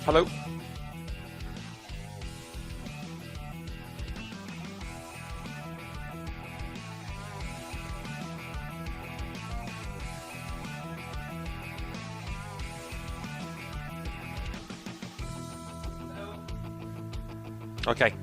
Hello. Okay.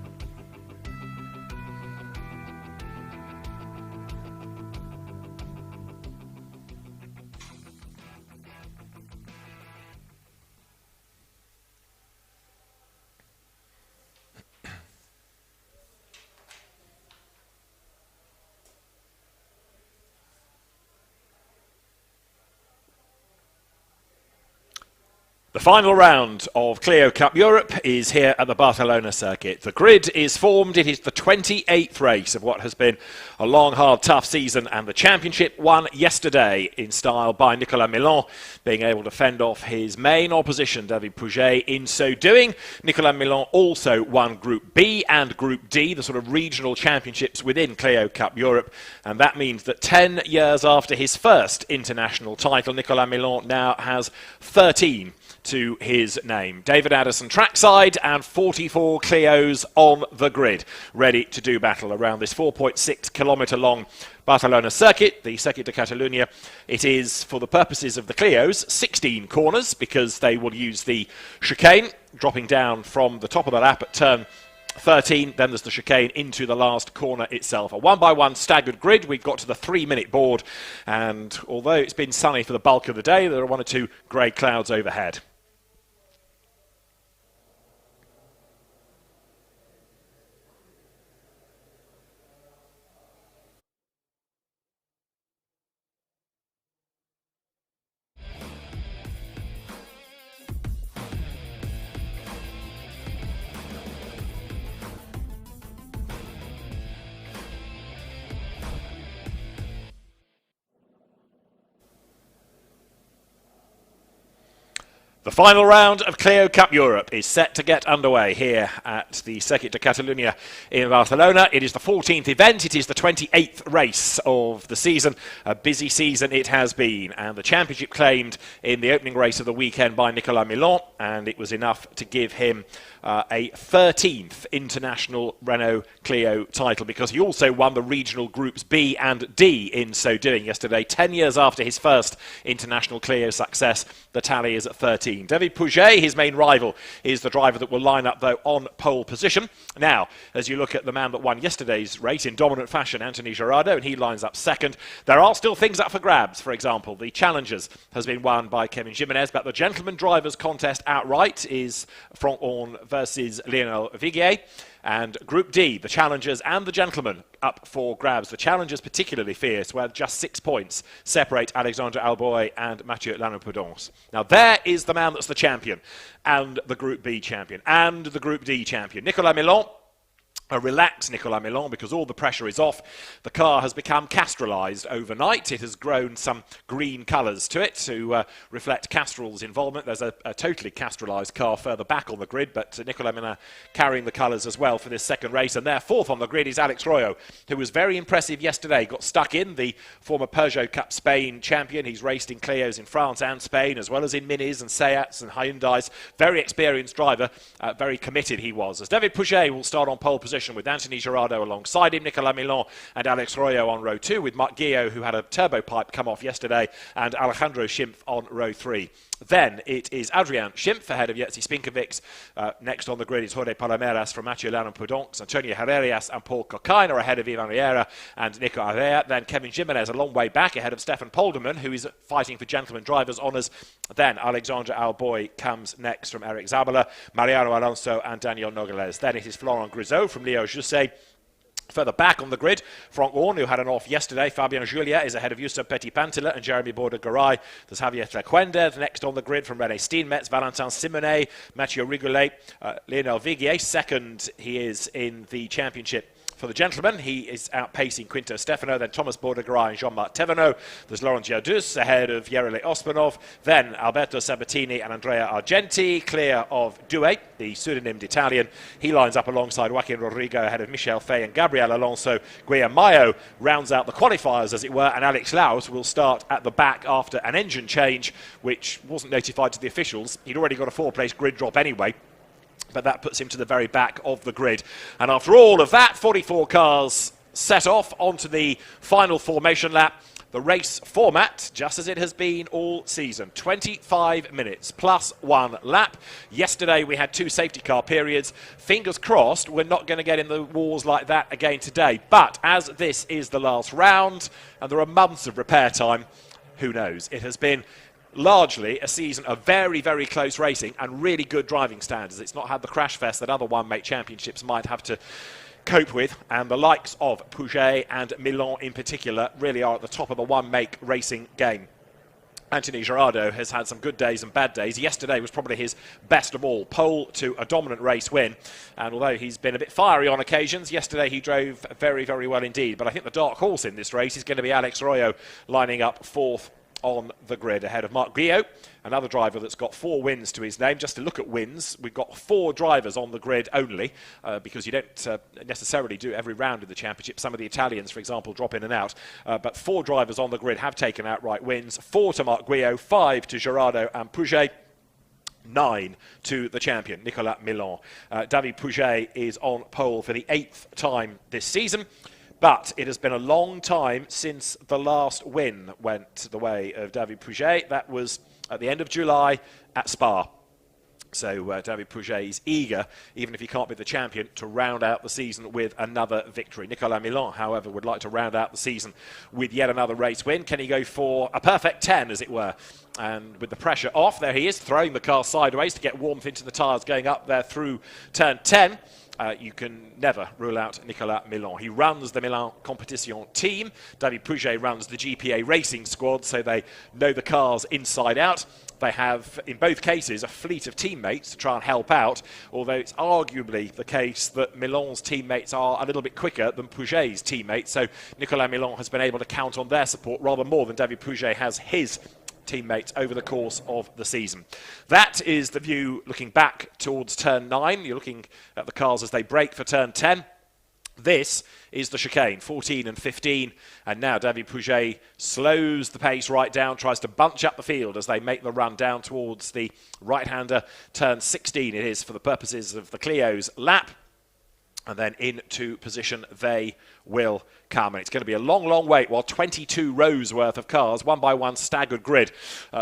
The final round of Clio Cup Europe is here at the Barcelona circuit. The grid is formed. It is the 28th race of what has been a long, hard, tough season, and the championship won yesterday in style by Nicola Milan, being able to fend off his main opposition, David Pouget. In so doing, Nicola Milan also won Group B and Group D, the sort of regional championships within Clio Cup Europe, and that means that 10 years after his first international title, Nicola Milan now has 13 to his name. David Addison trackside and 44 Clios on the grid, ready to do battle around this 4.6 kilometre long Barcelona circuit, the Circuit de Catalunya. It is, for the purposes of the Clios, 16 corners, because they will use the chicane, dropping down from the top of the lap at turn 13, then there's the chicane into the last corner itself. A one-by-one staggered grid. We've got to the 3-minute board, and although it's been sunny for the bulk of the day, there are one or two grey clouds overhead. The final round of Clio Cup Europe is set to get underway here at the Circuit de Catalunya in Barcelona. It is the 14th event. It is the 28th race of the season. A busy season it has been, and the championship claimed in the opening race of the weekend by Nicola Milan, and it was enough to give him a 13th international Renault Clio title, because he also won the regional groups B and D in so doing yesterday. 10 years after his first international Clio success, the tally is at 13. David Pouget, his main rival, is the driver that will line up, though, on pole position. Now, as you look at the man that won yesterday's race in dominant fashion, Anthony Gerardo, and he lines up second, there are still things up for grabs. For example, the Challengers has been won by Kevin Jimenez, but the Gentleman Drivers Contest outright is Franck-Orne versus Lionel Viguier. And Group D, the Challengers and the Gentlemen up for grabs. The Challengers particularly fierce, where just 6 points separate Alexandre Alboy and Mathieu Lanopudence. Now there is the man that's the champion, and the Group B champion, and the Group D champion. Nicola Milan. A relaxed Nicola Milan, because all the pressure is off. The car has become castralized overnight. It has grown some green colours to it to reflect Castrol's involvement. There's a totally castralized car further back on the grid, but Nicola Milan carrying the colours as well for this second race. And there, fourth on the grid, is Alex Royo, who was very impressive yesterday. Got stuck in, the former Peugeot Cup Spain champion. He's raced in Clios in France and Spain, as well as in Minis and Seats and Hyundais. Very experienced driver, very committed he was. As David Pouget will start on pole position, with Anthony Gerardo alongside him, Nicola Milan and Alex Royo on row 2, with Marc Guillot, who had a turbo pipe come off yesterday, and Alejandro Schimpf on row 3. Then it is Adrian Schimpf ahead of Jerzy Spinkovics. Next on the grid is Jorge Palomeras from Mathieu Lanopudence. Antonio Herrerias and Paul Cocaine are ahead of Ivan Riera and Nico Avea. Then Kevin Jimenez a long way back ahead of Stefan Polderman, who is fighting for Gentleman Drivers honours. Then Alexandre Alboy comes next from Eric Zabala, Mariano Alonso and Daniel Nogales. Then it is Florent Grisot from Leo Jusset. Further back on the grid, Franck-Orne, who had an off yesterday. Fabien Juliet is ahead of Youssef Petit-Pantela and Jeremy Border-Garay. There's Javier Trequender next on the grid from René Steenmetz, Valentin Simonet, Mathieu Rigolet, Lionel Viguier. Second, he is in the championship For the gentlemen, he is outpacing Quinto Stefano, then Thomas Bordegaray and Jean-Marc Thévenot. There's Laurent Giardus ahead of Yerele Osmanov, then Alberto Sabatini and Andrea Argenti, clear of Douai, the pseudonymed Italian. He lines up alongside Joaquin Rodrigo ahead of Michel Fay and Gabriel Alonso. Guillermo rounds out the qualifiers, as it were, and Alex Laus will start at the back after an engine change, which wasn't notified to the officials. He'd already got a 4-place grid drop anyway, but that puts him to the very back of the grid. And after all of that, 44 cars set off onto the final formation lap. The race format, just as it has been all season, 25 minutes plus 1 lap. Yesterday we had 2 safety car periods. Fingers crossed we're not going to get in the wars like that again today. But as this is the last round and there are months of repair time, who knows? It has been largely a season of very, very close racing and really good driving standards. It's not had the crash fest that other one-make championships might have to cope with, and the likes of Pouget and Milan in particular really are at the top of the one-make racing game. Anthony Gerardo has had some good days and bad days. Yesterday was probably his best of all. Pole to a dominant race win. And although he's been a bit fiery on occasions, yesterday he drove very, very well indeed. But I think the dark horse in this race is going to be Alex Arroyo, lining up 4th on the grid ahead of Marc Guillot, another driver that's got 4 wins to his name. Just to look at wins, we've got 4 drivers on the grid only, because you don't necessarily do every round in the championship. Some of the Italians, for example, drop in and out. But 4 drivers on the grid have taken outright wins. 4 to Marc Guillot, 5 to Gerardo and Pouget, 9 to the champion, Nicola Milan. David Pouget is on pole for the 8th time this season. But it has been a long time since the last win went the way of David Pouget. That was at the end of July at Spa. So David Pouget is eager, even if he can't be the champion, to round out the season with another victory. Nicola Milan, however, would like to round out the season with yet another race win. Can he go for a perfect 10, as it were? And with the pressure off, there he is, throwing the car sideways to get warmth into the tyres going up there through turn 10. You can never rule out Nicola Milan. He runs the Milan Competition team. David Pouget runs the GPA racing squad, so they know the cars inside out. They have, in both cases, a fleet of teammates to try and help out, although it's arguably the case that Milan's teammates are a little bit quicker than Pouget's teammates, so Nicola Milan has been able to count on their support rather more than David Pouget has his teammates over the course of the season. That is the view looking back towards turn 9. You're looking at the cars as they break for turn 10. This is the chicane, 14 and 15, and now David Pouget slows the pace right down, tries to bunch up the field as they make the run down towards the right-hander. Turn 16 it is for the purposes of the Clio's lap. And then into position they will come. And it's going to be a long, long wait while 22 rows worth of cars, one by one staggered grid,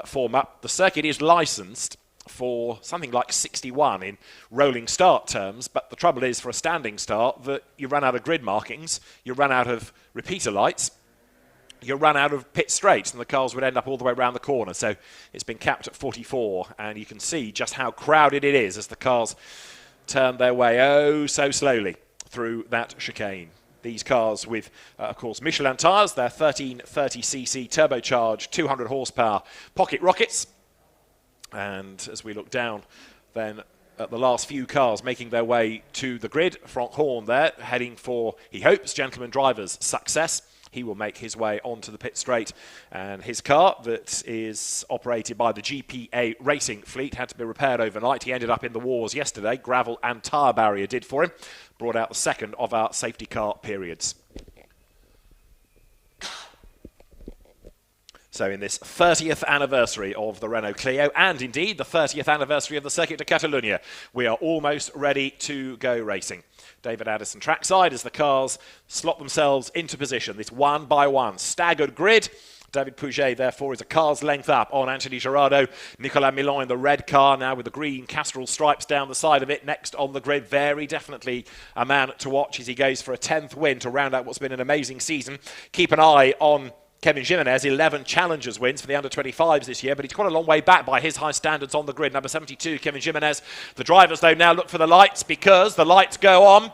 form up. The circuit is licensed for something like 61 in rolling start terms, but the trouble is, for a standing start, that you run out of grid markings, you run out of repeater lights, you run out of pit straights, and the cars would end up all the way around the corner. So it's been capped at 44, and you can see just how crowded it is as the cars turn their way oh so slowly through that chicane. These cars with, of course, Michelin tyres, they're 1330cc turbocharged, 200 horsepower pocket rockets. And as we look down then at the last few cars making their way to the grid, Frank Horn there heading for, he hopes, gentleman driver's success. He will make his way onto the pit straight, and his car that is operated by the GPA racing fleet had to be repaired overnight. He ended up in the wars yesterday. Gravel and tyre barrier did for him. Brought out the second of our safety car periods. So in this 30th anniversary of the Renault Clio, and indeed the 30th anniversary of the Circuit de Catalunya, we are almost ready to go racing. David Addison trackside as the cars slot themselves into position. This one by one staggered grid. David Pouget, therefore, is a car's length up on Anthony Gerardo. Nicola Milan in the red car now with the green Castrol stripes down the side of it. Next on the grid, very definitely a man to watch as he goes for a 10th win to round out what's been an amazing season. Keep an eye on Kevin Jimenez, 11 Challengers wins for the under-25s this year, but he's quite a long way back by his high standards on the grid. Number 72, Kevin Jimenez. The drivers, though, now look for the lights, because the lights go on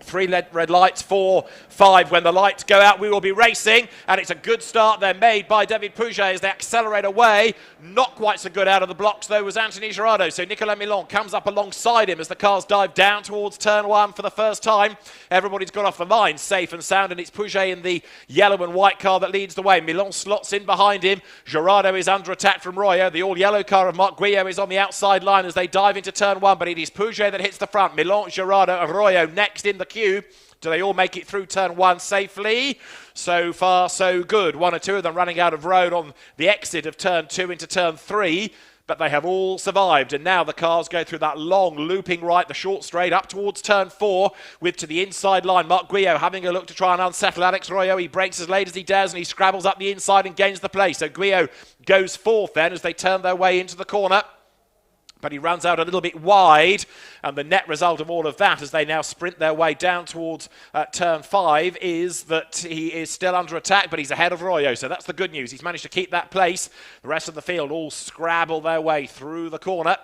3 red lights, 4, 5. When the lights go out, we will be racing. And it's a good start there made by David Pouget as they accelerate away. Not quite so good out of the blocks, though, was Anthony Gerardo. So Nicola Milan comes up alongside him as the cars dive down towards turn 1 for the first time. Everybody's got off the line, safe and sound, and it's Pouget in the yellow and white car that leads the way. Milan slots in behind him. Gerardo is under attack from Royo. The all-yellow car of Marc Guillot is on the outside line as they dive into turn 1, but it is Pouget that hits the front. Milan, Gerardo and Royo next in the queue. Do they all make it through turn 1 safely? So far, so good. 1 or 2 of them running out of road on the exit of turn 2 into turn 3. But they have all survived, and now the cars go through that long looping right, the short straight, up towards turn 4, with to the inside line, Marc Guillot having a look to try and unsettle Alex Royo. He brakes as late as he dares, and he scrabbles up the inside and gains the place. So Guillot goes 4th then as they turn their way into the corner. But he runs out a little bit wide, and the net result of all of that as they now sprint their way down towards turn 5 is that he is still under attack, but he's ahead of Royo, so that's the good news. He's managed to keep that place. The rest of the field all scrabble their way through the corner.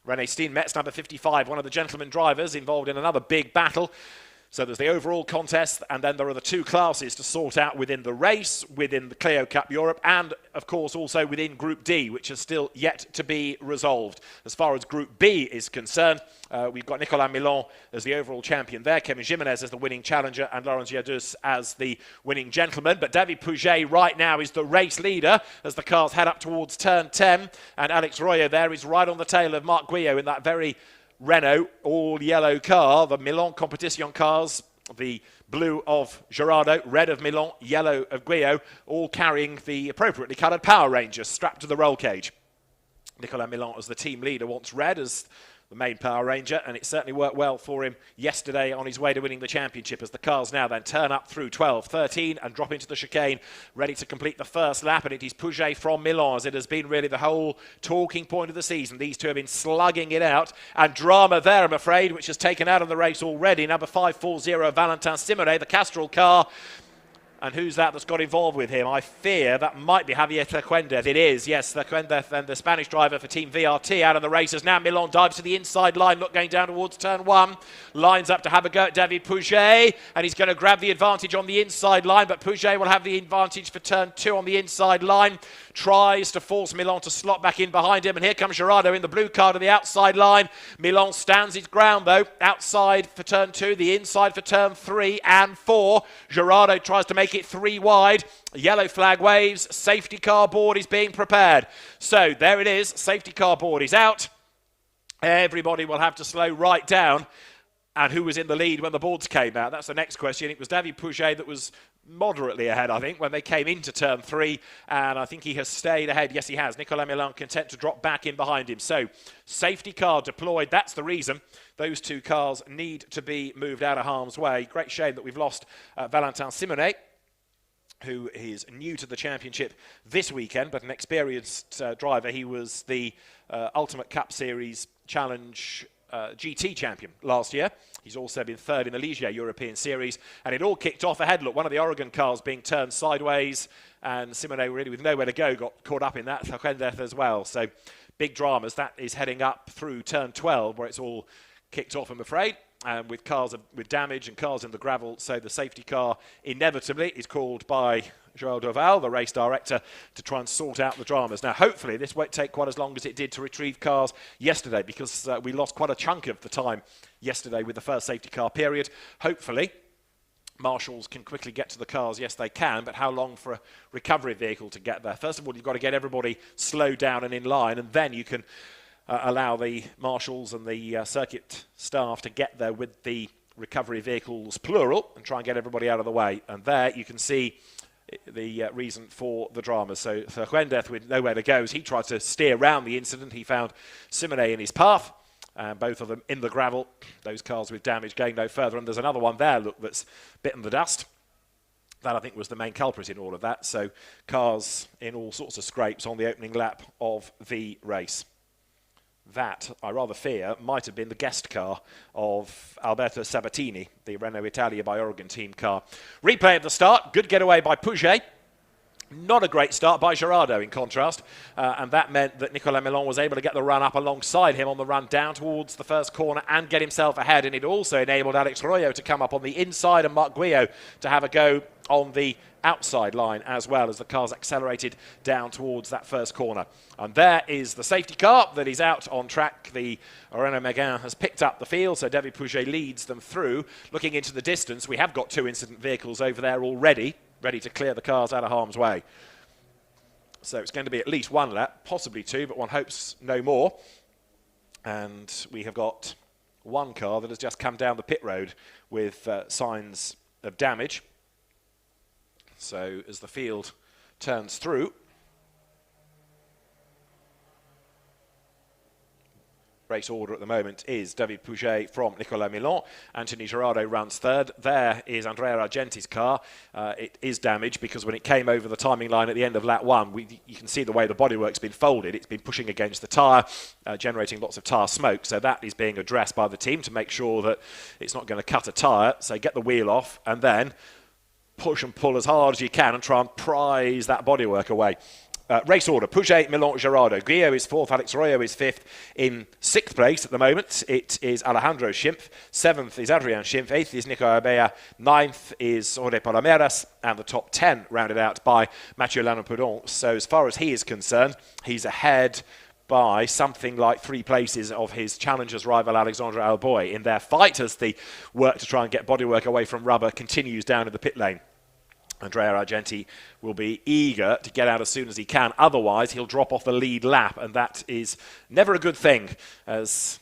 René Steenmetz, number 55, one of the gentleman drivers, involved in another big battle. So there's the overall contest, and then there are the 2 classes to sort out within the race, within the Clio Cup Europe, and of course also within Group D, which is still yet to be resolved. As far as Group B is concerned, we've got Nicola Milan as the overall champion there, Kevin Jimenez as the winning challenger, and Laurent Giadus as the winning gentleman. But David Pouget right now is the race leader as the cars head up towards turn 10, and Alex Royo there is right on the tail of Marc Guillot in that very Renault all-yellow car, the Milan Competition cars, the blue of Gerardo, red of Milan, yellow of Guillot, all carrying the appropriately coloured Power Rangers strapped to the roll cage. Nicola Milan as the team leader wants red as the main Power Ranger, and it certainly worked well for him yesterday on his way to winning the championship as the cars now then turn up through 12, 13 and drop into the chicane, ready to complete the first lap. And it is Pouget from Milan, as it has been really the whole talking point of the season. These two have been slugging it out, and drama there, I'm afraid, which has taken out of the race already. Number 540, Valentin Simonet, the Castrol car. And who's that's got involved with him? I fear that might be Javier Tequendez. It is, yes, Tequendez, and the Spanish driver for Team VRT out of the races. Now Milan dives to the inside line, look going down towards turn 1. Lines up to have a go at David Pouget, and he's going to grab the advantage on the inside line, but Pouget will have the advantage for turn 2 on the inside line. Tries to force Milan to slot back in behind him, and here comes Gerardo in the blue car to the outside line. Milan stands his ground, though. Outside for turn 2, the inside for turn 3 and 4. Gerardo tries to make it 3 wide. Yellow flag waves. Safety car board is being prepared. So there it is. Safety car board is out. Everybody will have to slow right down. And who was in the lead when the boards came out? That's the next question. It was David Pouget that was moderately ahead, I think, when they came into turn 3, and I think he has stayed ahead. Yes, he has. Nicola Milan content to drop back in behind him. So, safety car deployed. That's the reason those 2 cars need to be moved out of harm's way. Great shame that we've lost Valentin Simonet, who is new to the championship this weekend, but an experienced driver. He was the Ultimate Cup Series Challenge GT champion last year. He's also been 3rd in the Ligier European Series, and it all kicked off ahead. Look, one of the Oregon cars being turned sideways, and Simonet really with nowhere to go got caught up in that, Tequendez as well. So big dramas. That is heading up through turn 12 where it's all kicked off, I'm afraid, with cars with damage and cars in the gravel. So the safety car inevitably is called by Joël Doval, the race director, to try and sort out the dramas. Now, hopefully, this won't take quite as long as it did to retrieve cars yesterday, because we lost quite a chunk of the time yesterday with the first safety car period. Hopefully, marshals can quickly get to the cars. Yes, they can, but how long for a recovery vehicle to get there? First of all, you've got to get everybody slowed down and in line, and then you can allow the marshals and the circuit staff to get there with the recovery vehicles, plural, and try and get everybody out of the way. And there you can see the reason for the drama. So Tequendez, with nowhere to go, as he tried to steer around the incident, he found Simonet in his path, and both of them in the gravel. Those cars with damage going no further, and there's another one there, look, that's bitten the dust. That, I think, was the main culprit in all of that. So cars in all sorts of scrapes on the opening lap of the race. That, I rather fear, might have been the guest car of Alberto Sabatini, the Renault Italia by Oregon team car. Replay at the start. Good getaway by Pouget. Not a great start by Gerardo, in contrast, and that meant that Nicola Milan was able to get the run up alongside him on the run down towards the first corner and get himself ahead, and it also enabled Alex Royo to come up on the inside and Marc Guillo to have a go on the outside line as well as the cars accelerated down towards that first corner. And there is the safety car that is out on track. The Renault Megane has picked up the field, so David Pouget leads them through. Looking into the distance, we have got two incident vehicles over there already, ready to clear the cars out of harm's way. So it's going to be at least one lap, possibly two, but one hopes no more. And we have got one car that has just come down the pit road with signs of damage. So as the field turns through, race order at the moment is David Pouget from Nicola Milan. Anthony Gerardo runs third. There is Andrea Argenti's car. It is damaged because when it came over the timing line at the end of lap one, you can see the way the bodywork's been folded. It's been pushing against the tyre, generating lots of tyre smoke. So that is being addressed by the team to make sure that it's not going to cut a tyre. So get the wheel off and then push and pull as hard as you can and try and prise that bodywork away. Race order, Pouget, Milan, Gerardo. Guillo is fourth, Alex Royo is fifth. In sixth place at the moment, it is Alejandro Schimpf. Seventh is Adrian Schimpf. Eighth is Nico Abea. Ninth is Jorge Palomeras. And the top 10 rounded out by Mathieu Lanopudon. So as far as he is concerned, he's ahead by something like 3 places of his challenger's rival Alexandre Alboy in their fight as the work to try and get bodywork away from rubber continues down in the pit lane. Andrea Argenti will be eager to get out as soon as he can. Otherwise, he'll drop off the lead lap, and that is never a good thing, as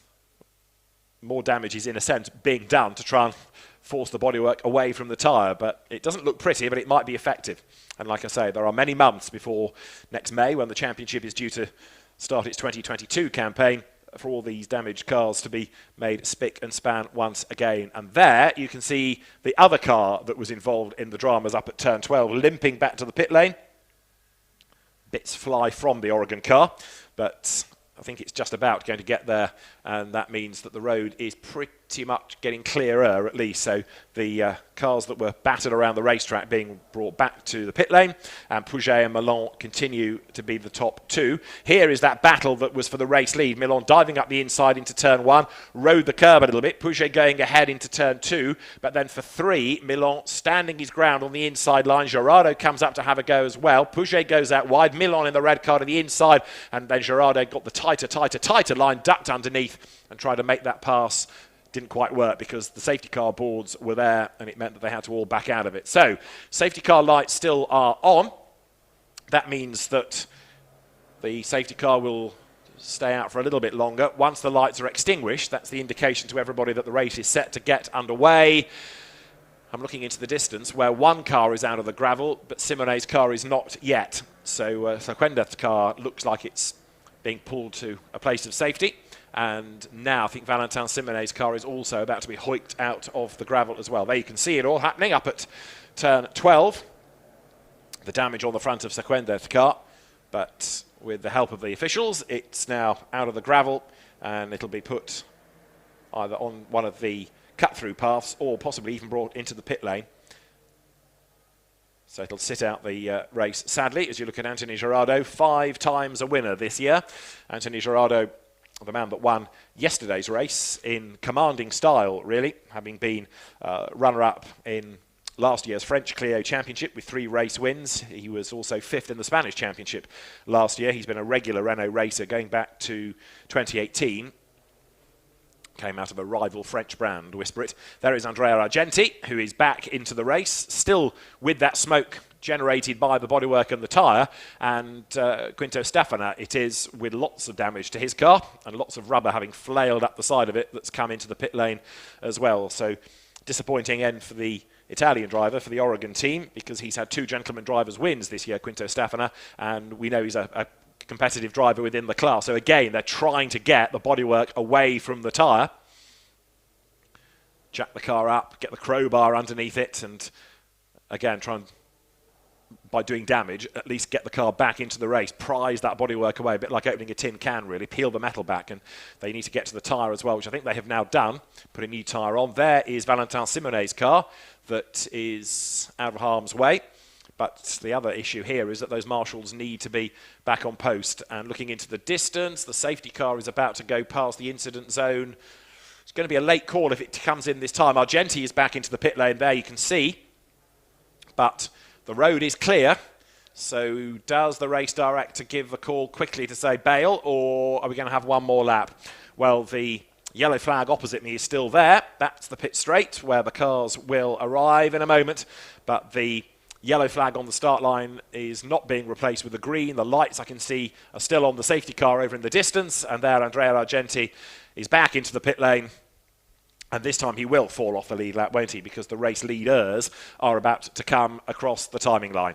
more damage is, in a sense, being done to try and force the bodywork away from the tyre. But it doesn't look pretty, but it might be effective. And like I say, there are many months before next May, when the championship is due to start its 2022 campaign, for all these damaged cars to be made spick and span once again. And there you can see the other car that was involved in the dramas up at turn 12 limping back to the pit lane. Bits fly from the Oregon car, but I think it's just about going to get there, and that means that the road is pretty much getting clearer at least. So the cars that were battered around the racetrack being brought back to the pit lane, and Pouget and Milan continue to be the top two. Here is that battle that was for the race lead. Milan diving up the inside into turn 1, rode the curb a little bit. Pouget going ahead into turn 2, but then for 3, Milan standing his ground on the inside line. Gerardo comes up to have a go as well. Pouget goes out wide. Milan in the red car to the inside, and then Gerardo got the tighter line, ducked underneath and tried to make that pass. Didn't quite work because the safety car boards were there, and it meant that they had to all back out of it. So safety car lights still are on. That means that the safety car will stay out for a little bit longer. Once the lights are extinguished, that's the indication to everybody that the race is set to get underway. I'm looking into the distance where one car is out of the gravel, but Simone's car is not yet. So Sequenda's car looks like it's being pulled to a place of safety. And now I think Valentin Simone's car is also about to be hoiked out of the gravel as well. There you can see it all happening up at turn 12. The damage on the front of Sequenda's car. But with the help of the officials, it's now out of the gravel, and it'll be put either on one of the cut-through paths or possibly even brought into the pit lane. So it'll sit out the race. Sadly, as you look at Anthony Gerardo, 5 times a winner this year. Anthony Gerardo, the man that won yesterday's race in commanding style, really, having been runner-up in last year's French Clio Championship with 3 race wins. He was also 5th in the Spanish Championship last year. He's been a regular Renault racer going back to 2018. Came out of a rival French brand, whisper it. There is Andrea Argenti, who is back into the race, still with that smoke generated by the bodywork and the tyre. And Quinto Stefana, it is with lots of damage to his car and lots of rubber having flailed up the side of it that's come into the pit lane as well. So disappointing end for the Italian driver, for the Oregon team, because he's had 2 gentleman drivers wins this year, Quinto Stefana, and we know he's a competitive driver within the class. So again, they're trying to get the bodywork away from the tyre. Jack the car up, get the crowbar underneath it, and again, try and, by doing damage, at least get the car back into the race, prise that bodywork away, a bit like opening a tin can, really, peel the metal back, and they need to get to the tyre as well, which I think they have now done, put a new tyre on. There is Valentin Simone's car that is out of harm's way. But the other issue here is that those marshals need to be back on post. And looking into the distance, the safety car is about to go past the incident zone. It's going to be a late call if it comes in this time. Argenti is back into the pit lane there, you can see. But the road is clear. So does the race director give the call quickly to say bail, or are we going to have one more lap? Well, the yellow flag opposite me is still there. That's the pit straight where the cars will arrive in a moment. But the yellow flag on the start line is not being replaced with the green. The lights I can see are still on the safety car over in the distance. And there Andrea Argenti is back into the pit lane. And this time he will fall off the lead lap, won't he? Because the race leaders are about to come across the timing line.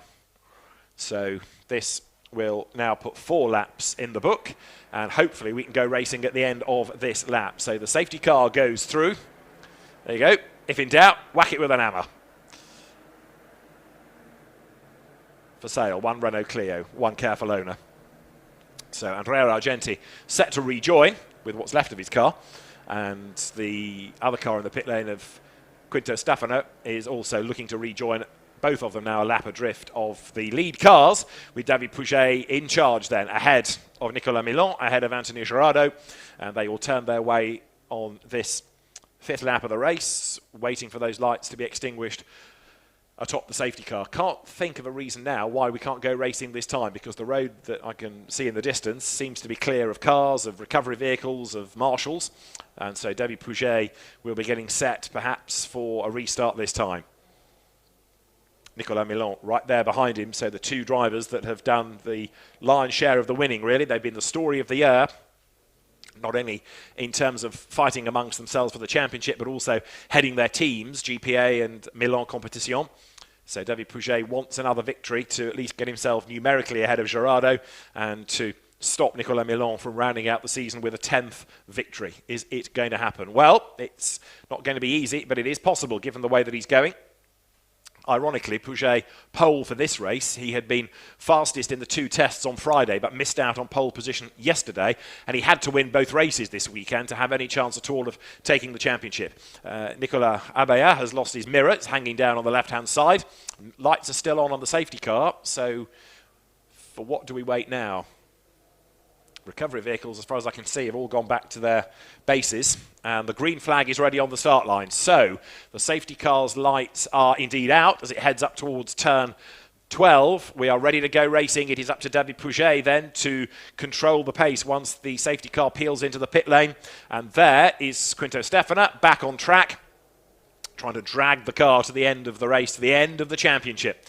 So this will now put 4 laps in the book, and hopefully we can go racing at the end of this lap. So the safety car goes through. There you go. If in doubt, whack it with an hammer. For sale, 1 Renault Clio, 1 careful owner. So Andrea Argenti set to rejoin with what's left of his car, and the other car in the pit lane of Quinto Stefano is also looking to rejoin. Both of them now a lap adrift of the lead cars, with David Pouget in charge then, ahead of Nicola Milan, ahead of Anthony Gerardo, and they will turn their way on this 5th lap of the race, waiting for those lights to be extinguished atop the safety car. Can't think of a reason now why we can't go racing this time, because the road that I can see in the distance seems to be clear of cars, of recovery vehicles, of marshals, and so David Pouget will be getting set perhaps for a restart this time. Nicola Milan right there behind him, so the 2 drivers that have done the lion's share of the winning, really. They've been the story of the year, not only in terms of fighting amongst themselves for the championship, but also heading their teams, GPA and Milan Competition. So David Pouget wants another victory to at least get himself numerically ahead of Gerardo and to stop Nicola Milan from rounding out the season with a 10th victory. Is it going to happen? Well, it's not going to be easy, but it is possible given the way that he's going. Ironically, Pouget pole for this race. He had been fastest in the 2 tests on Friday, but missed out on pole position yesterday, and he had to win both races this weekend to have any chance at all of taking the championship. Nicola Abaya has lost his mirror. It's hanging down on the left-hand side. Lights are still on the safety car, so for what do we wait now? Recovery vehicles, as far as I can see, have all gone back to their bases, and the green flag is ready on the start line. So the safety car's lights are indeed out as it heads up towards turn 12. We are ready to go racing. It is up to David Pouget then to control the pace once the safety car peels into the pit lane. And there is Quinto Stefano back on track, trying to drag the car to the end of the race, to the end of the championship.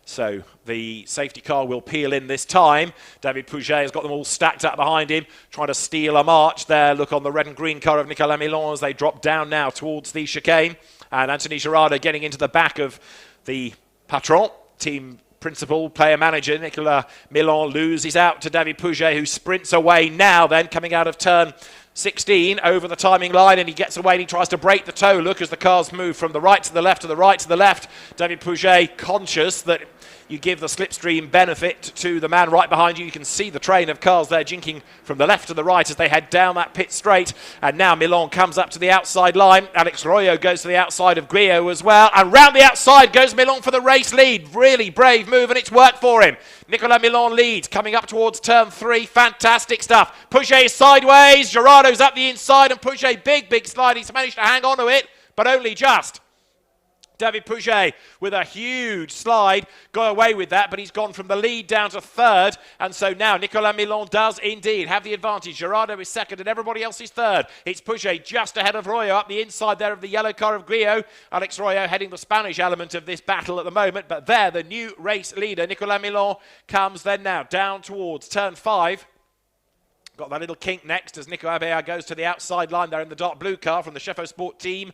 So the safety car will peel in this time. David Pouget has got them all stacked up behind him, trying to steal a march there. Look on the red and green car of Nicola Milan as they drop down now towards the chicane. And Anthony Gerardo getting into the back of the patron, team principal, player manager. Nicola Milan loses out to David Pouget, who sprints away now then, coming out of turn 16 over the timing line, and he gets away and he tries to break the toe. Look as the cars move from the right to the left, to the right to the left. David Pouget conscious that you give the slipstream benefit to the man right behind you. You can see the train of cars there jinking from the left to the right as they head down that pit straight. And now Milan comes up to the outside line. Alex Royo goes to the outside of Guillot as well. And round the outside goes Milan for the race lead. Really brave move, and it's worked for him. Nicola Milan leads, coming up towards turn 3. Fantastic stuff. Pouget is sideways. Gerardo's up the inside, and Pouget, big slide. He's managed to hang on to it, but only just. David Pouget with a huge slide, got away with that, but he's gone from the lead down to 3rd, and so now Nicola Milan does indeed have the advantage. Gerardo is 2nd and everybody else is 3rd. It's Pouget just ahead of Royo up the inside there of the yellow car of Guillot. Alex Royo heading the Spanish element of this battle at the moment, but there the new race leader, Nicola Milan, comes then now down towards turn 5. Got that little kink next as Nico Abea goes to the outside line there in the dark blue car from the Chefo Sport team.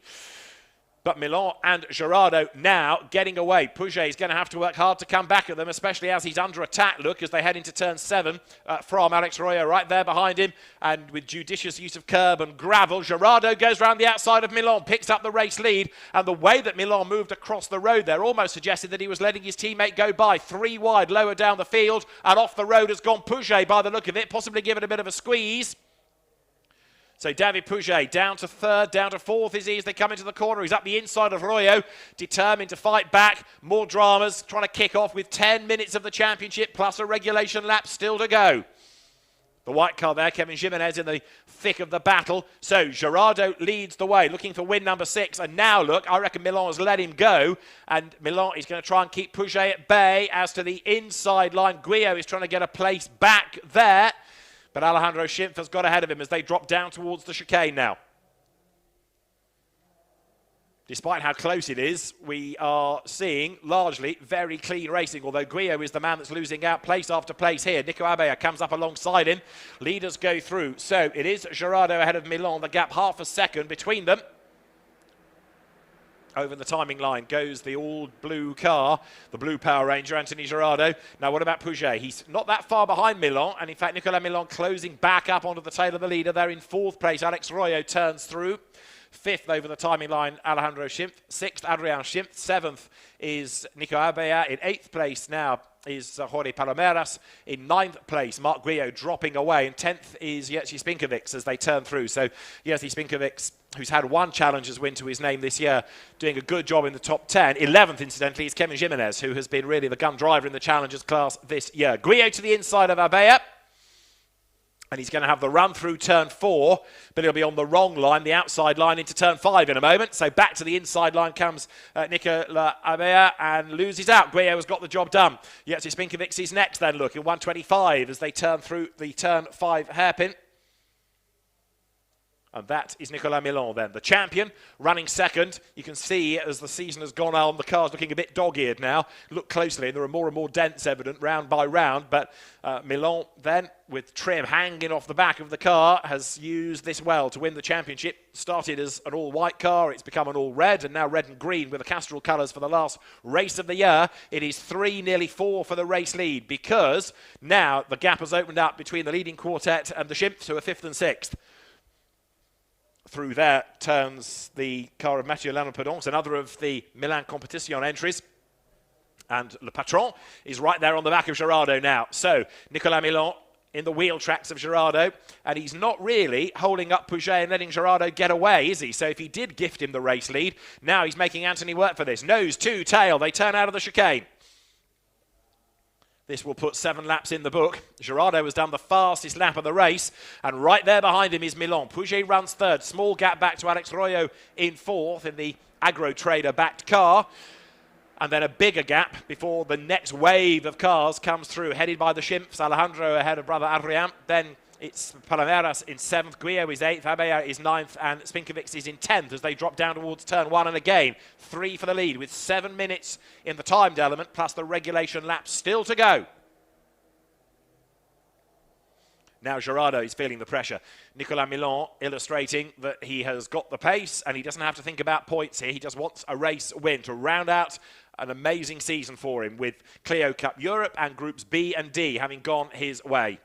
But Milan and Gerardo now getting away. Pouget is going to have to work hard to come back at them, especially as he's under attack, look, as they head into turn 7 from Alex Royo right there behind him. And with judicious use of curb and gravel, Gerardo goes round the outside of Milan, picks up the race lead. And the way that Milan moved across the road there almost suggested that he was letting his teammate go by. 3 wide, lower down the field, and off the road has gone Pouget by the look of it, possibly given a bit of a squeeze. So David Pouget down to third, down to fourth is he as they come into the corner. He's up the inside of Royo, determined to fight back. More dramas, trying to kick off with 10 minutes of the championship plus a regulation lap still to go. The white car there, Kevin Jimenez in the thick of the battle. So Gerardo leads the way, looking for win number 6. And now, look, I reckon Milan has let him go. And Milan is going to try and keep Pouget at bay. As to the inside line, Guillot is trying to get a place back there. But Alejandro Schimpf has got ahead of him as they drop down towards the chicane now. Despite how close it is, we are seeing largely very clean racing, although Guillot is the man that's losing out place after place here. Nico Abea comes up alongside him. Leaders go through. So it is Gerardo ahead of Milan. The gap half a second between them. Over the timing line goes the all-blue car, the blue Power Ranger, Anthony Gerardo. Now, what about Pouget? He's not that far behind Milan, and in fact, Nicola Milan closing back up onto the tail of the leader. They're in fourth place. Alex Royo turns through. Fifth over the timing line, Alejandro Schimpf. Sixth, Adrian Schimpf. Seventh is Nico Abea. In eighth place now is Jorge Palomeras. In ninth place, Mark Guillot dropping away. And 10th is Jerzy Spinkovic as they turn through. So Jerzy Spinkovic, who's had one Challengers win to his name this year, doing a good job in the top 10. 11th, incidentally, is Kevin Jimenez, who has been really the gun driver in the Challengers class this year. Guillot to the inside of Abea. And he's going to have the run through turn 4, but he'll be on the wrong line, the outside line into turn 5 in a moment. So back to the inside line comes Nicola Abea and loses out. Guillot has got the job done. Jerzy Spinkovic is next then, look, in 125 as they turn through the turn 5 hairpin. And that is Nicola Milan then, the champion, running second. You can see as the season has gone on, the car's looking a bit dog-eared now. Look closely, and there are more and more dents evident round by round. But Milan then, with trim hanging off the back of the car, has used this well to win the championship. Started as an all-white car, it's become an all-red, and now red and green with the Castrol colours for the last race of the year. It is 3, nearly 4 for the race lead, because now the gap has opened up between the leading quartet and the Schimpfs, who are 5th and 6th. Through there turns the car of Mathieu Lanopedance, another of the Milan Competition entries. And Le Patron is right there on the back of Gerardo now. So Nicola Milan in the wheel tracks of Gerardo. And he's not really holding up Pouget and letting Gerardo get away, is he? So if he did gift him the race lead, now he's making Anthony work for this. Nose to tail, they turn out of the chicane. This will put 7 laps in the book. Gerardo has done the fastest lap of the race. And right there behind him is Milan. Pouget runs third. Small gap back to Alex Royo in fourth in the Agro Trader-backed car. And then a bigger gap before the next wave of cars comes through, headed by the Schimpfs. Alejandro ahead of brother Adrian. Then it's Palomeras in 7th, Guillot is 8th, Abea is 9th, and Spinkovic is in 10th as they drop down towards turn 1. And again, 3 for the lead with 7 minutes in the timed element, plus the regulation laps still to go. Now Gerardo is feeling the pressure. Nicola Milan illustrating that he has got the pace and he doesn't have to think about points here. He just wants a race win to round out an amazing season for him with Clio Cup Europe and Groups B and D having gone his way.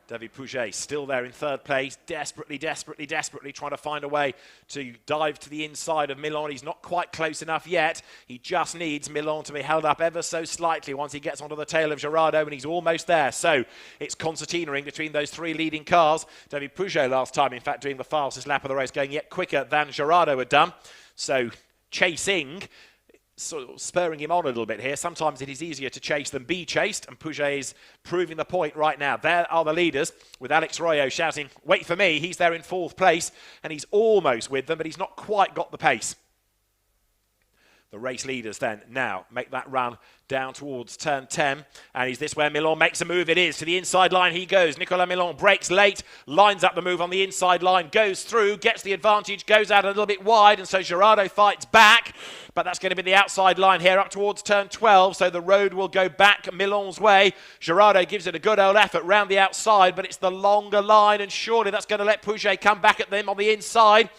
David Pouget still there in third place, desperately trying to find a way to dive to the inside of Milan. He's not quite close enough yet. He just needs Milan to be held up ever so slightly once he gets onto the tail of Gerardo, and he's almost there. So it's concertinaing between those 3 leading cars. David Pouget last time, in fact, doing the fastest lap of the race, going yet quicker than Gerardo had done. So chasing, sort of spurring him on a little bit here. Sometimes it is easier to chase than be chased, and Pouget is proving the point right now. There are the leaders, with Alex Royo shouting, "Wait for me." He's there in 4th place, and he's almost with them, but he's not quite got the pace. The race leaders then now make that run down towards turn 10. And is this where Milan makes a move? It is. To the inside line he goes. Nicola Milan breaks late, lines up the move on the inside line, goes through, gets the advantage, goes out a little bit wide, and so Gerardo fights back. But that's going to be the outside line here up towards turn 12, so the road will go back Milan's way. Gerardo gives it a good old effort round the outside, but it's the longer line, and surely that's going to let Pouget come back at them on the inside.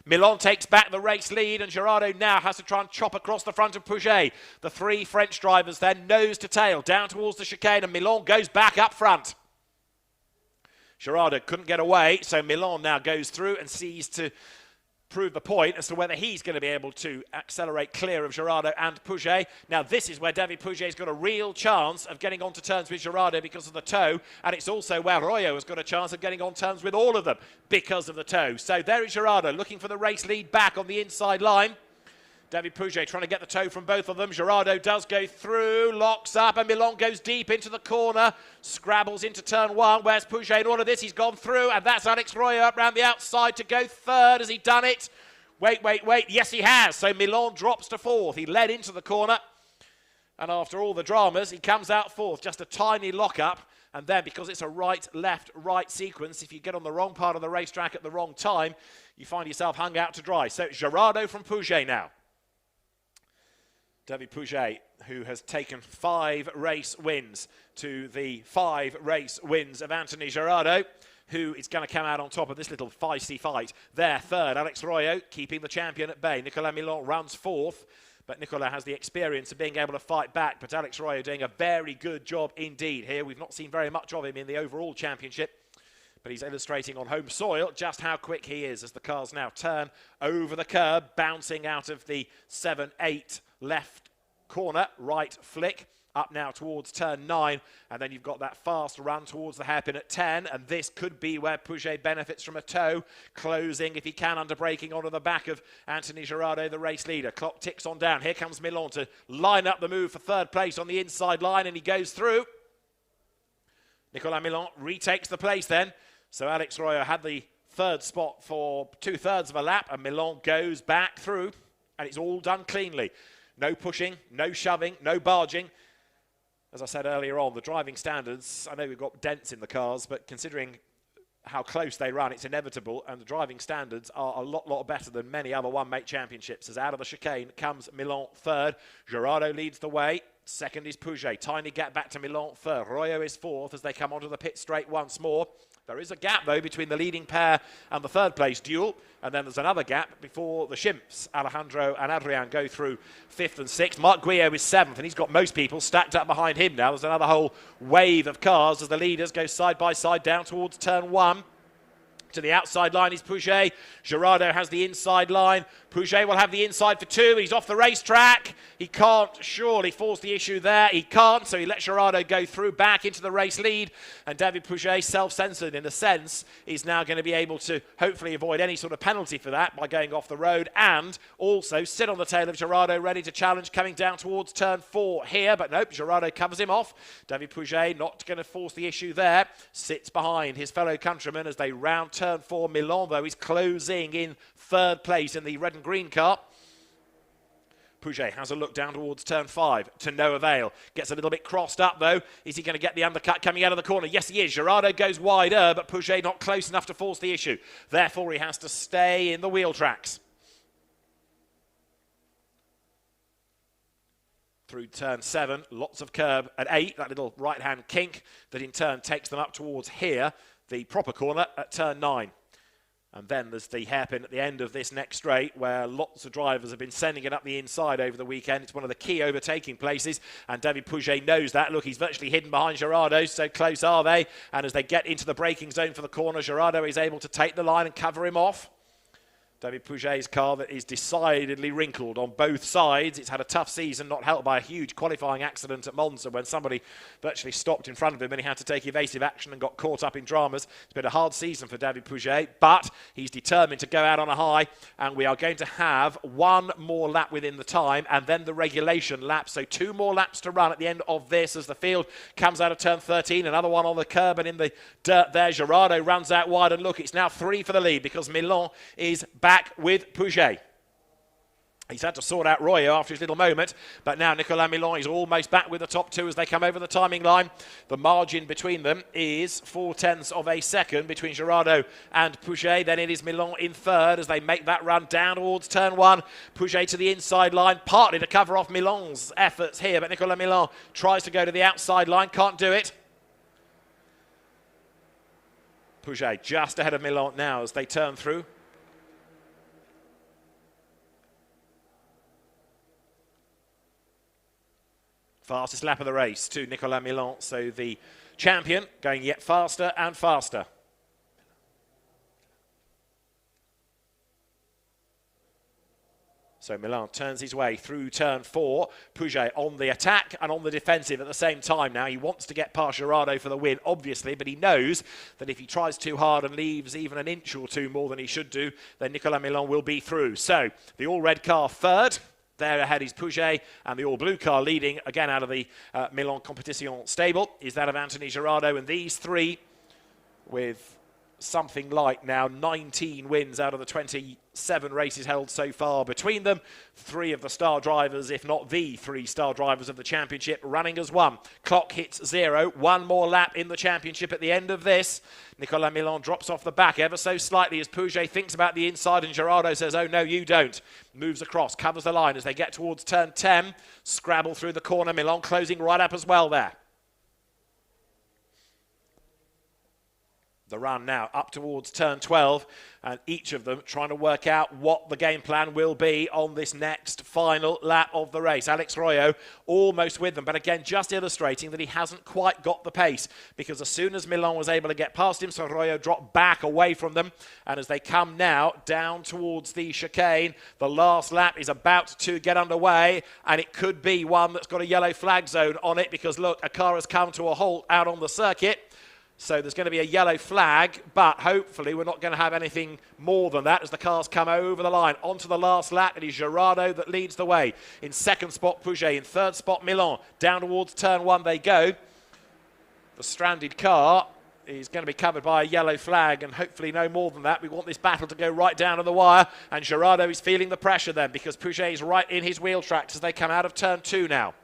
Milan takes back the race lead, and Gerardo now has to try and chop across the front of Pouget. The 3 French drivers then nose to tail down towards the chicane, and Milan goes back up front. Gerardo couldn't get away, so Milan now goes through and sees to prove the point as to whether he's going to be able to accelerate clear of Gerardo and Pouget. Now, this is where David Pouget's got a real chance of getting onto terms with Gerardo because of the toe, and it's also where Royo has got a chance of getting on terms with all of them because of the toe. So there is Gerardo looking for the race lead back on the inside line. David Pouget trying to get the toe from both of them. Gerardo does go through, locks up, and Milan goes deep into the corner, scrabbles into turn one. Where's Pouget in all of this? He's gone through, and that's Alex Royo up round the outside to go third. Has he done it? Wait. Yes, he has. So Milan drops to fourth. He led into the corner, and after all the dramas, he comes out fourth. Just a tiny lock-up, and then because it's a right, left, right sequence, if you get on the wrong part of the racetrack at the wrong time, you find yourself hung out to dry. So Gerardo from Pouget now. David Pouget, who has taken 5 race wins to the 5 race wins of Anthony Gerardo, who is going to come out on top of this little feisty fight. There, third, Alex Royo, keeping the champion at bay. Nicola Milan runs fourth, but Nicola has the experience of being able to fight back. But Alex Royo doing a very good job indeed here. We've not seen very much of him in the overall championship, but he's illustrating on home soil just how quick he is as the cars now turn over the curb, bouncing out of the 7-8 left corner, right flick, up now towards turn 9, and then you've got that fast run towards the hairpin at 10, and this could be where Pouget benefits from a toe, closing, if he can, under braking onto the back of Anthony Gerardo, the race leader. Clock ticks on down. Here comes Milan to line up the move for third place on the inside line, and he goes through. Nicola Milan retakes the place then, so Alex Royo had the third spot for 2/3 of a lap, and Milan goes back through, and it's all done cleanly. No pushing, no shoving, no barging. As I said earlier on, the driving standards, I know we've got dents in the cars, but considering how close they run, it's inevitable, and the driving standards are a lot better than many other one-mate championships. As out of the chicane comes Milan third. Gerardo leads the way. Second is Pouget. Tiny gap back to Milan third. Royo is fourth as they come onto the pit straight once more. There is a gap, though, between the leading pair and the third-place duel. And then there's another gap before the Chimps. Alejandro and Adrian go through 5th and 6th. Marc Guillot is 7th, and he's got most people stacked up behind him now. There's another whole wave of cars as the leaders go side by side down towards turn 1. To the outside line is Pouget. Gerardo has the inside line. Pouget will have the inside for 2. He's off the racetrack. He can't surely force the issue there. He can't, so he lets Gerardo go through back into the race lead. And David Pouget, self-censored in a sense, is now going to be able to hopefully avoid any sort of penalty for that by going off the road and also sit on the tail of Gerardo, ready to challenge coming down towards turn 4 here. But nope, Gerardo covers him off. David Pouget not going to force the issue there. Sits behind his fellow countrymen as they round turn 4. Milan, though, is closing in third place in the red and green car. Pouget has a look down towards turn 5 to no avail. Gets a little bit crossed up, though. Is he going to get the undercut coming out of the corner? Yes, he is. Gerardo goes wider, but Pouget not close enough to force the issue. Therefore, he has to stay in the wheel tracks. Through turn 7, lots of curb at 8. That little right-hand kink that in turn takes them up towards here, the proper corner at turn 9. And then there's the hairpin at the end of this next straight where lots of drivers have been sending it up the inside over the weekend. It's one of the key overtaking places, and David Pouget knows that. Look, he's virtually hidden behind Gerardo, so close are they. And as they get into the braking zone for the corner, Gerardo is able to take the line and cover him off. David Pouget's car that is decidedly wrinkled on both sides. It's had a tough season, not helped by a huge qualifying accident at Monza when somebody virtually stopped in front of him and he had to take evasive action and got caught up in dramas. It's been a hard season for David Pouget, but he's determined to go out on a high, and we are going to have one more lap within the time and then the regulation lap. So 2 more laps to run at the end of this as the field comes out of turn 13. Another one on the curb and in the dirt there. Gerardo runs out wide, and look, it's now 3 for the lead because Milan is back with Pouget. He's had to sort out Royo after his little moment, but now Nicola Milan is almost back with the top 2 as they come over the timing line. The margin between them is 0.4 of a second between Gerardo and Pouget. Then it is Milan in third as they make that run down towards turn 1. Pouget to the inside line, partly to cover off Milan's efforts here, but Nicola Milan tries to go to the outside line, can't do it. Pouget just ahead of Milan now as they turn through. Fastest lap of the race to Nicola Milan, so the champion going yet faster and faster. So Milan turns his way through turn 4. Pouget on the attack and on the defensive at the same time now. He wants to get past Gerardo for the win, obviously, but he knows that if he tries too hard and leaves even an inch or two more than he should do, then Nicola Milan will be through. So the all-red car third. There ahead is Pouget, and the all-blue car leading, again out of the Milan Competition stable, is that of Anthony Gerardo. And these three, with something like now 19 wins out of the 27 races held so far between them, three of the star drivers, if not the three star drivers of the championship, running as one. Clock hits 0. One more lap in the championship at the end of this. Nicola Milan drops off the back ever so slightly as Pouget thinks about the inside, and Gerardo says, oh no, you don't. Moves across, covers the line as they get towards turn 10. Scrabble through the corner. Milan closing right up as well there. The run now up towards turn 12, and each of them trying to work out what the game plan will be on this next final lap of the race. Alex Royo almost with them, but again just illustrating that he hasn't quite got the pace, because as soon as Milan was able to get past him, so Royo dropped back away from them, and as they come now down towards the chicane, the last lap is about to get underway, and it could be one that's got a yellow flag zone on it, because look, a car has come to a halt out on the circuit. So there's going to be a yellow flag, but hopefully we're not going to have anything more than that as the cars come over the line. Onto the last lap, it is Gerardo that leads the way. In second spot, Pouget. In third spot, Milan. Down towards turn 1 they go. The stranded car is going to be covered by a yellow flag, and hopefully no more than that. We want this battle to go right down to the wire, and Gerardo is feeling the pressure then, because Pouget is right in his wheel tracks as they come out of turn 2 now.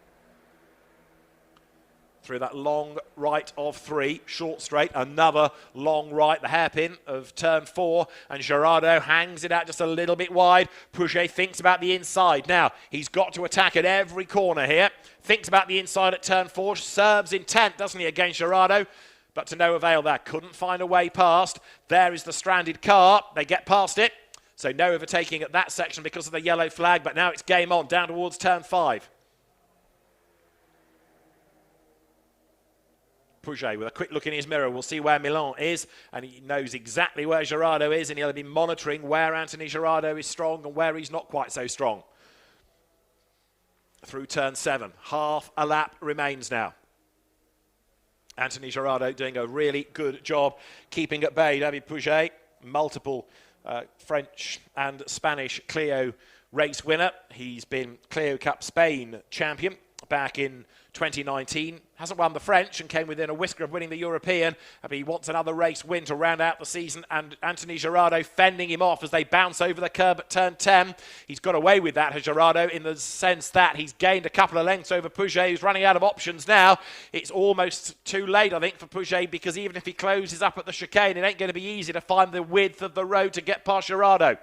Through that long right of 3, short straight, another long right, the hairpin of turn 4, and Gerardo hangs it out just a little bit wide. Pouget thinks about the inside. Now, he's got to attack at every corner here. Thinks about the inside at turn 4, serves intent, doesn't he, against Gerardo? But to no avail there, couldn't find a way past. There is the stranded car, they get past it. So no overtaking at that section because of the yellow flag, but now it's game on, down towards turn 5. Pouget with a quick look in his mirror will see where Milan is, and he knows exactly where Gerardo is, and he'll be monitoring where Anthony Gerardo is strong and where he's not quite so strong. Through turn 7, half a lap remains now. Anthony Gerardo doing a really good job keeping at bay David Pouget, multiple French and Spanish Clio race winner. He's been Clio Cup Spain champion back in 2019, hasn't won the French and came within a whisker of winning the European, but he wants another race win to round out the season, and Anthony Gerardo fending him off as they bounce over the curb at turn 10. He's got away with that, Gerardo, in the sense that he's gained a couple of lengths over Pouget, who's running out of options now. It's almost too late, I think, for Pouget, because even if he closes up at the chicane, it ain't going to be easy to find the width of the road to get past Gerardo.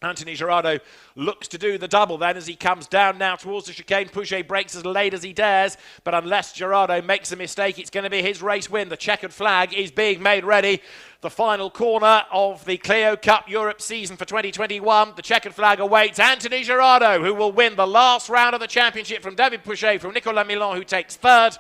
Anthony Gerardo looks to do the double then as he comes down now towards the chicane. Pouget breaks as late as he dares, but unless Gerardo makes a mistake, it's going to be his race win. The checkered flag is being made ready. The final corner of the Clio Cup Europe season for 2021. The checkered flag awaits Anthony Gerardo, who will win the last round of the championship from David Pouget, from Nicola Milan, who takes third.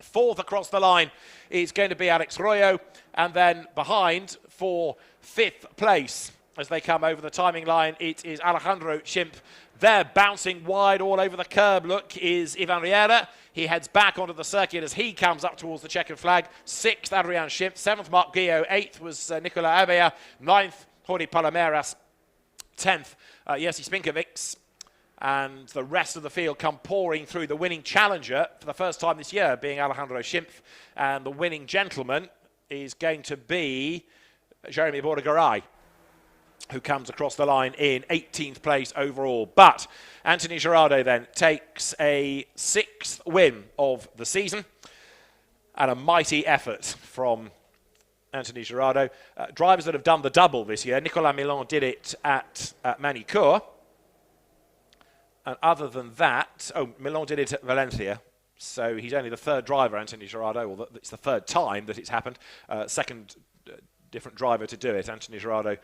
Fourth across the line is going to be Alex Royo, and then behind for fifth place, as they come over the timing line, it is Alejandro Schimp. There, bouncing wide all over the curb, look, is Ivan Riera. He heads back onto the circuit as he comes up towards the checkered flag. 6th, Adrian Schimp. 7th, Marc Guillot. 8th was Nicola Abea. 9th, Jordi Palomeras. 10th, Jerzy Spinkovics. And the rest of the field come pouring through. The winning challenger for the first time this year being Alejandro Schimp. And the winning gentleman is going to be Jeremy Bordegaray, who comes across the line in 18th place overall. But Anthony Gerardo then takes a 6th win of the season, and a mighty effort from Anthony Gerardo. Drivers that have done the double this year, Nicola Milan did it at Manicourt, and other than that, Milan did it at Valencia. So he's only the third driver, Anthony Gerardo, or it's the third time that it's happened. Second different driver to do it, Anthony Gerardo,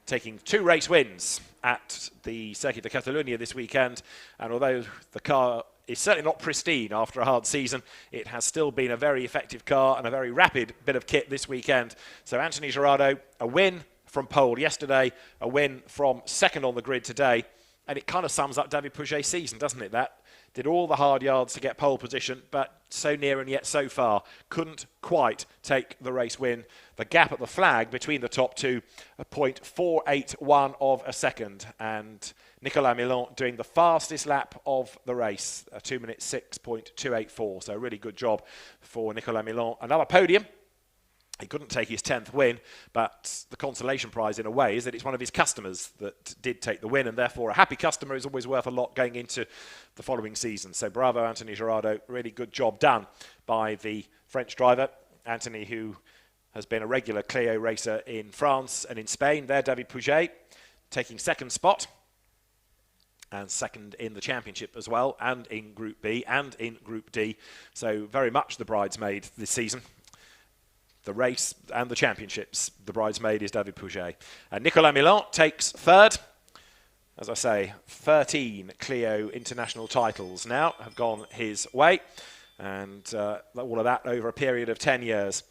taking 2 race wins at the Circuit de Catalunya this weekend. And although the car is certainly not pristine after a hard season, it has still been a very effective car and a very rapid bit of kit this weekend. So Anthony Gerardo, a win from pole yesterday, a win from second on the grid today, And it kind of sums up David Pouget's season, doesn't it? That did all the hard yards to get pole position, but so near and yet so far. Couldn't quite take the race win. The gap at the flag between the top two, a 0.481 of a second. And Nicola Milan doing the fastest lap of the race, a 2 minute 6.284. So a really good job for Nicola Milan. Another podium. He couldn't take his 10th win, but the consolation prize in a way is that it's one of his customers that did take the win, and therefore a happy customer is always worth a lot going into the following season. So bravo, Anthony Gerardo. Really good job done by the French driver. Anthony, who has been a regular Clio racer in France and in Spain. There, David Pouget taking second spot and second in the championship as well, and in Group B and in Group D. So very much the bridesmaid this season. The race and the championships, the bridesmaid is David Pouget. And Nicola Milan takes third. As I say, 13 Clio international titles now have gone his way. And all of that over a period of 10 years.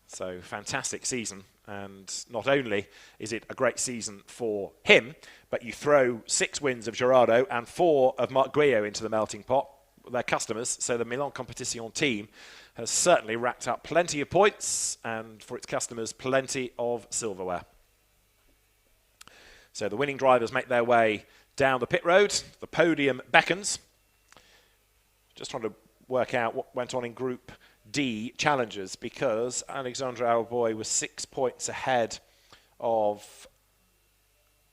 So fantastic season. And not only is it a great season for him, but you throw 6 wins of Gerardo and 4 of Marc Guillot into the melting pot. Their customers, so the Milan Competition team has certainly racked up plenty of points, and for its customers, plenty of silverware. So the winning drivers make their way down the pit road. The podium beckons. Just trying to work out what went on in Group D challenges, because Alexandre Alboy was 6 points ahead of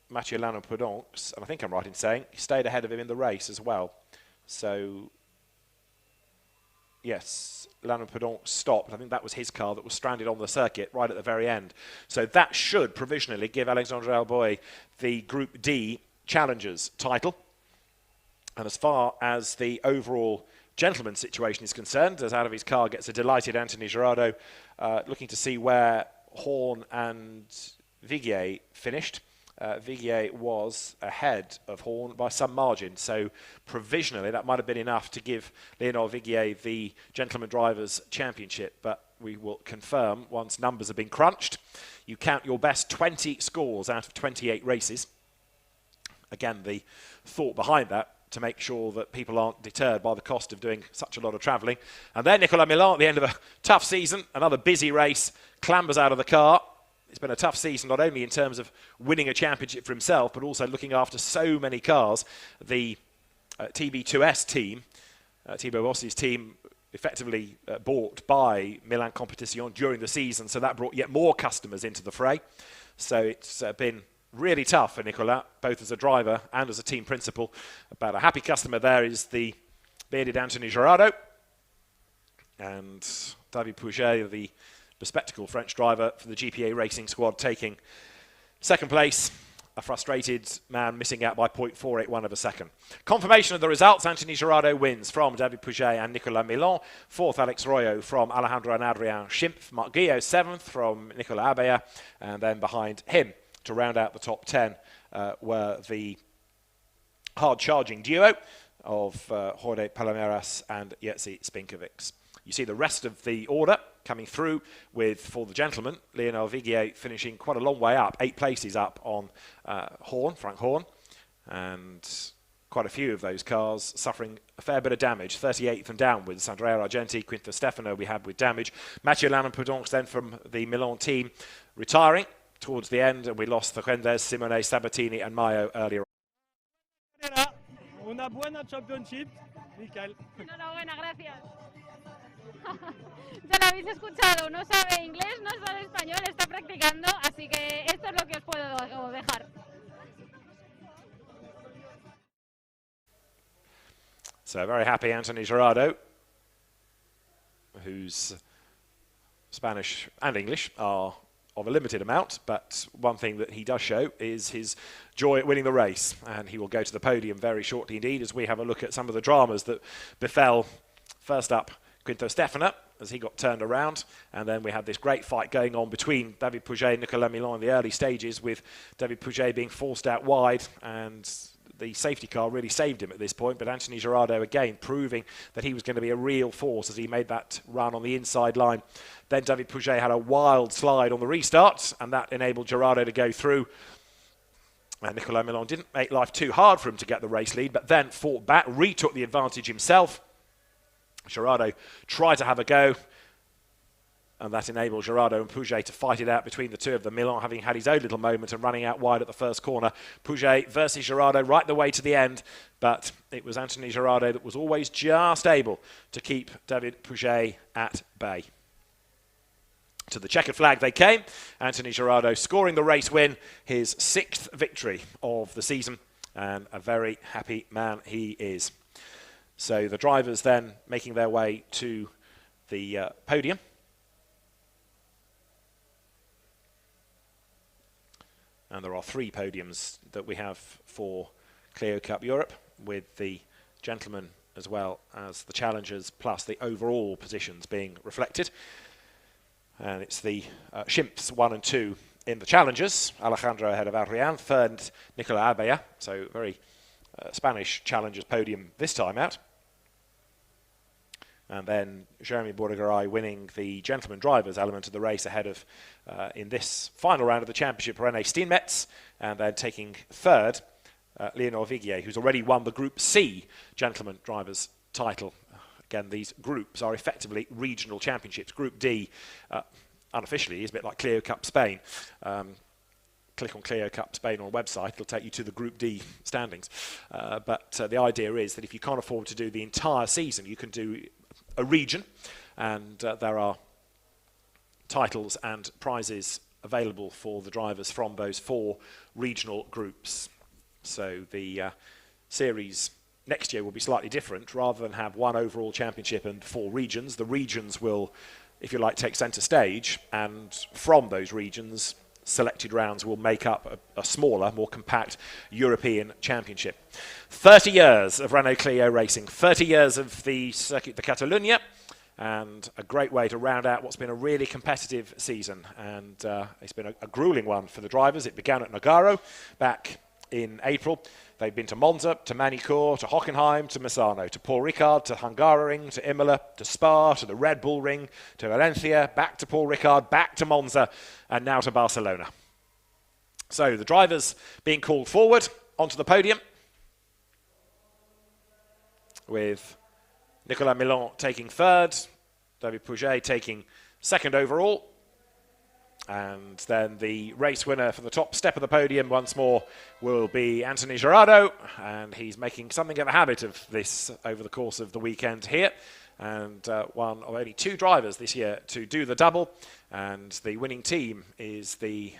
Mathieu Lannon-Pedonx, and I think I'm right in saying he stayed ahead of him in the race as well. So yes, Lannon-Pedonx stopped. I think that was his car that was stranded on the circuit right at the very end. So that should provisionally give Alexandre Alboy the Group D Challengers title. And as far as the overall gentleman's situation is concerned, as out of his car gets a delighted Anthony Gerardo, looking to see where Horn and Viguier finished. Viguier was ahead of Horn by some margin, so provisionally that might have been enough to give Leonard Viguier the Gentleman Drivers' Championship, but we will confirm once numbers have been crunched. You count your best 20 scores out of 28 races. Again, the thought behind that, to make sure that people aren't deterred by the cost of doing such a lot of travelling. And then Nicola Milan at the end of a tough season, another busy race, clambers out of the car. It's been a tough season, not only in terms of winning a championship for himself, but also looking after so many cars. The TB2S team, Thibaut Bossi's team, effectively bought by Milan Competition during the season, so that brought yet more customers into the fray. So it's been really tough for Nicola, both as a driver and as a team principal. But a happy customer there is the bearded Anthony Gerardo. And David Pouget, the bespectacled French driver for the GPA Racing Squad, taking second place. A frustrated man missing out by 0.481 of a second. Confirmation of the results. Anthony Gerardo wins from David Pouget and Nicola Milan. Fourth, Alex Royo from Alejandro and Adrien Schimpf. Marc Guillot, seventh from Nicola Abea. And then behind him, to round out the top 10, were the hard-charging duo of Jorge Palomeras and Jerzy Spinkovics. You see the rest of the order coming through with, for the gentlemen, Leonard Viguier finishing quite a long way up, 8 places up on Frank Horn, and quite a few of those cars suffering a fair bit of damage, 38th and downwards. Andrea Argenti, Quinto Stefano we had with damage. Mathieu Lannon-Pedonx then from the Milan team retiring towards the end, and we lost Fernández, Simone, Sabatini and Mayo earlier. Una buena championship, Michael. Enhorabuena, gracias. Ya lo habéis escuchado, no sabe inglés, no sabe español, está practicando, así que esto es lo que os puedo dejar. So very happy Anthony Gerardo, whose Spanish and English are of a limited amount, but one thing that he does show is his joy at winning the race, and he will go to the podium very shortly indeed as we have a look at some of the dramas that befell. First up, Quinto Stefano, as he got turned around, and then we had this great fight going on between David Pouget and Nicola Milan in the early stages, with David Pouget being forced out wide, and the safety car really saved him at this point. But Anthony Gerardo again proving that he was going to be a real force as he made that run on the inside line. Then David Pouget had a wild slide on the restart, and that enabled Gerardo to go through. And Nicola Milan didn't make life too hard for him to get the race lead, but then fought back, retook the advantage himself. Gerardo tried to have a go, and that enabled Gerardo and Pouget to fight it out between the two of them. Milan having had his own little moment and running out wide at the first corner. Pouget versus Gerardo right the way to the end, but it was Anthony Gerardo that was always just able to keep David Pouget at bay. To the checkered flag they came. Anthony Gerardo scoring the race win, his 6th victory of the season, and a very happy man he is. So the drivers then making their way to the podium. And there are 3 podiums that we have for Clio Cup Europe, with the gentlemen as well as the challengers, plus the overall positions being reflected. And it's the Shimps 1 and 2 in the challengers. Alejandro ahead of Adrian, third Nicola Abella, so very Spanish challengers podium this time out. And then Jeremy Bourgaray winning the gentleman drivers element of the race ahead of, in this final round of the championship, René Steenmetz, and then taking third, Leonor Vigier, who's already won the Group C gentleman drivers title. Again, these groups are effectively regional championships. Group D, unofficially, is a bit like Clio Cup Spain. Click on Clio Cup Spain on a website, it'll take you to the Group D standings. But the idea is that if you can't afford to do the entire season, you can do a region, and there are titles and prizes available for the drivers from those 4 regional groups. So the series next year will be slightly different. Rather than have 1 overall championship and 4 regions, the regions will, if you like, take centre stage, and from those regions, selected rounds will make up a smaller, more compact European championship. 30 years of Renault Clio racing, 30 years of the Circuit de Catalunya, and a great way to round out what's been a really competitive season. And it's been a gruelling one for the drivers. It began at Nogaro back in April. They've been to Monza, to Manicourt, to Hockenheim, to Misano, to Paul Ricard, to Hungaroring, to Imola, to Spa, to the Red Bull Ring, to Valencia, back to Paul Ricard, back to Monza, and now to Barcelona. So the drivers being called forward onto the podium, with Nicola Milan taking third, David Pouget taking second overall. And then the race winner for the top step of the podium once more will be Anthony Gerardo, and he's making something of a habit of this over the course of the weekend here, and one of only 2 drivers this year to do the double. And the winning team is the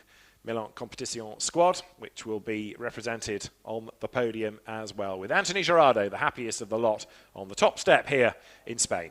Milan Competition squad, which will be represented on the podium as well, with Anthony Gerardo, the happiest of the lot, on the top step here in Spain.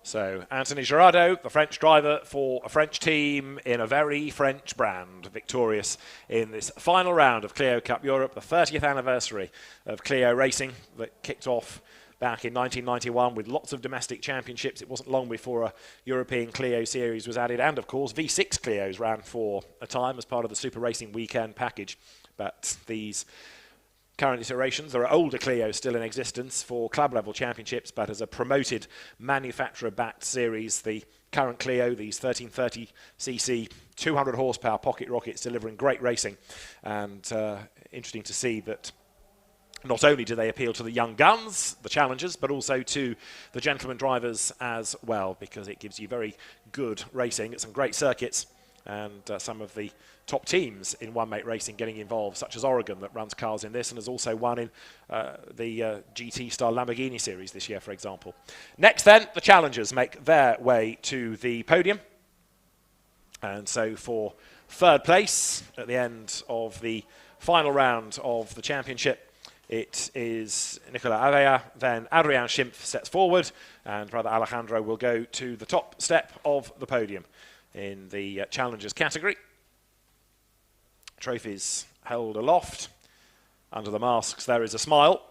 So Anthony Gerardo, the French driver for a French team in a very French brand, victorious in this final round of Clio Cup Europe, the 30th anniversary of Clio racing that kicked off back in 1991 with lots of domestic championships. It wasn't long before a European Clio series was added, and of course V6 Clios ran for a time as part of the Super Racing Weekend package. But these current iterations, there are older Clios still in existence for club level championships, but as a promoted manufacturer-backed series, the current Clio, these 1330cc 200 horsepower pocket rockets, delivering great racing. And interesting to see that not only do they appeal to the young guns, the challengers, but also to the gentleman drivers as well, because it gives you very good racing at some great circuits, and some of the top teams in one-mate racing getting involved, such as Oregon, that runs cars in this and has also won in the GT-style Lamborghini series this year, for example. Next then, the challengers make their way to the podium. And so for third place at the end of the final round of the championship, it is Nicola Avea, then Adrian Schimpf sets forward, and brother Alejandro will go to the top step of the podium in the challengers category. trophies held aloft. Under the masks there is a smile.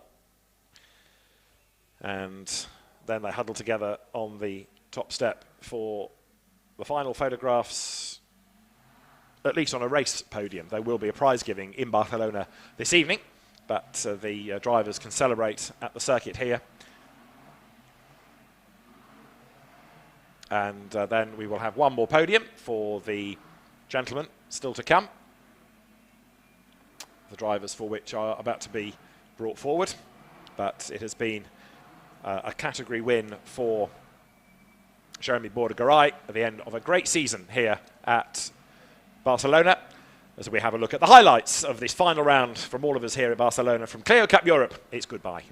And then they huddle together on the top step for the final photographs, at least on a race podium. There will be a prize giving in Barcelona this evening, but the drivers can celebrate at the circuit here. And then we will have one more podium for the gentlemen still to come. The drivers for which are about to be brought forward. But it has been a category win for Jeremy Bordegaray at the end of a great season here at Barcelona. As we have a look at the highlights of this final round from all of us here at Barcelona, from Clio Cup Europe, it's goodbye.